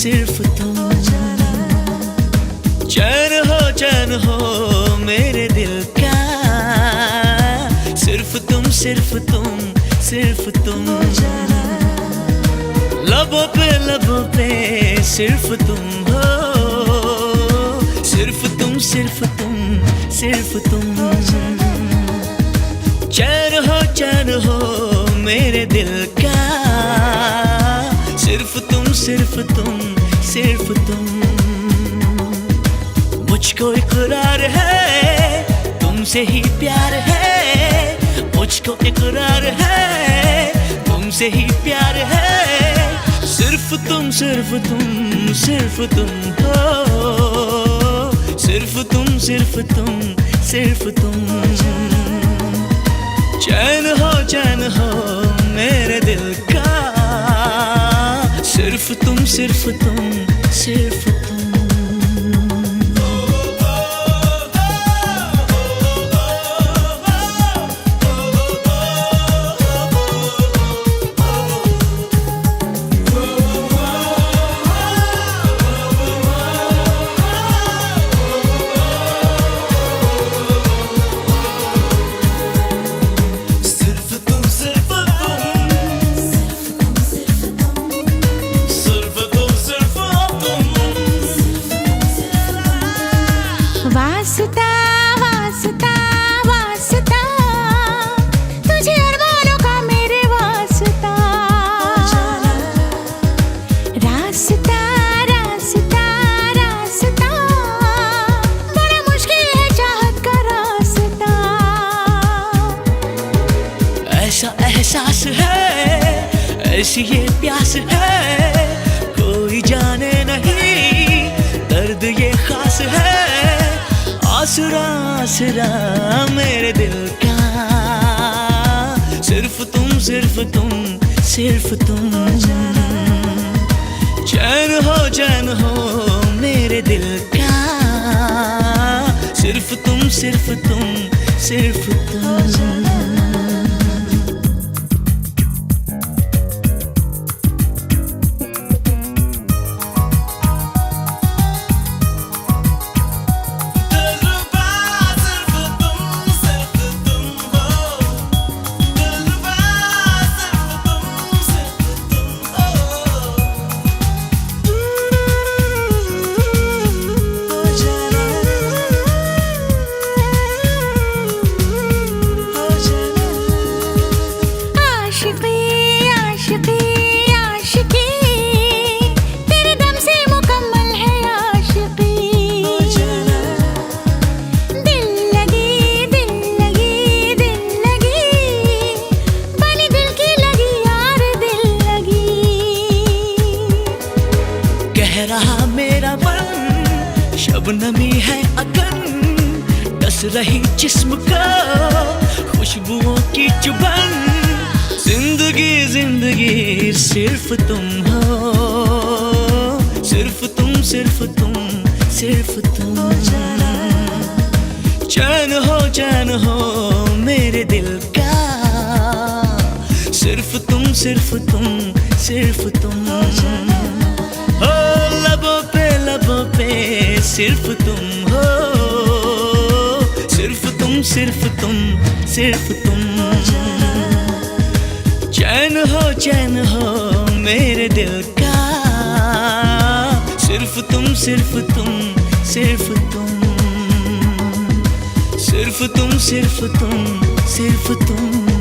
सिर्फ तुम। चैन हो मेरे दिल का, सिर्फ तुम सिर्फ तुम सिर्फ तुम। लबों पे सिर्फ तुम हो, सिर्फ तुम सिर्फ तुम सिर्फ तुम। चैन हो मेरे दिल का, सिर्फ तुम सिर्फ तुम सिर्फ तुम। मुझको इकरार है तुमसे ही प्यार है, मुझको इकरार है तुमसे ही प्यार है। सिर्फ तुम सिर्फ तुम सिर्फ तुम हो, सिर्फ तुम सिर्फ तुम सिर्फ तुम। चैन हो मेरे दिल का, सिर्फ तुम सिर्फ तुम सिर्फ तुम। वास्ता वास्ता वास्ता, तुझे अरमानों का मेरे वास्ता। रास्ता रास्ता रास्ता, बड़ा मुश्किल है चाहत का रास्ता। ऐसा एहसास है, ऐसी ये प्यास है, कोई जाने नहीं दर्द ये खास है। आसरा आसरा मेरे दिल का, सिर्फ तुम सिर्फ तुम सिर्फ तुम। चैन हो मेरे दिल का, सिर्फ तुम सिर्फ तुम सिर्फ तुम। रहा मेरा मन शबनमी है अगन, डस रही जिस्म का खुशबुओं की चुभन। जिंदगी जिंदगी सिर्फ तुम हो, सिर्फ तुम सिर्फ तुम सिर्फ तुम। चैन हो मेरे दिल का, सिर्फ तुम सिर्फ तुम सिर्फ तुम। लबों पे सिर्फ तुम हो, सिर्फ तुम सिर्फ तुम सिर्फ तुम। चैन हो मेरे दिल का, सिर्फ तुम सिर्फ तुम सिर्फ तुम। सिर्फ तुम सिर्फ तुम सिर्फ तुम।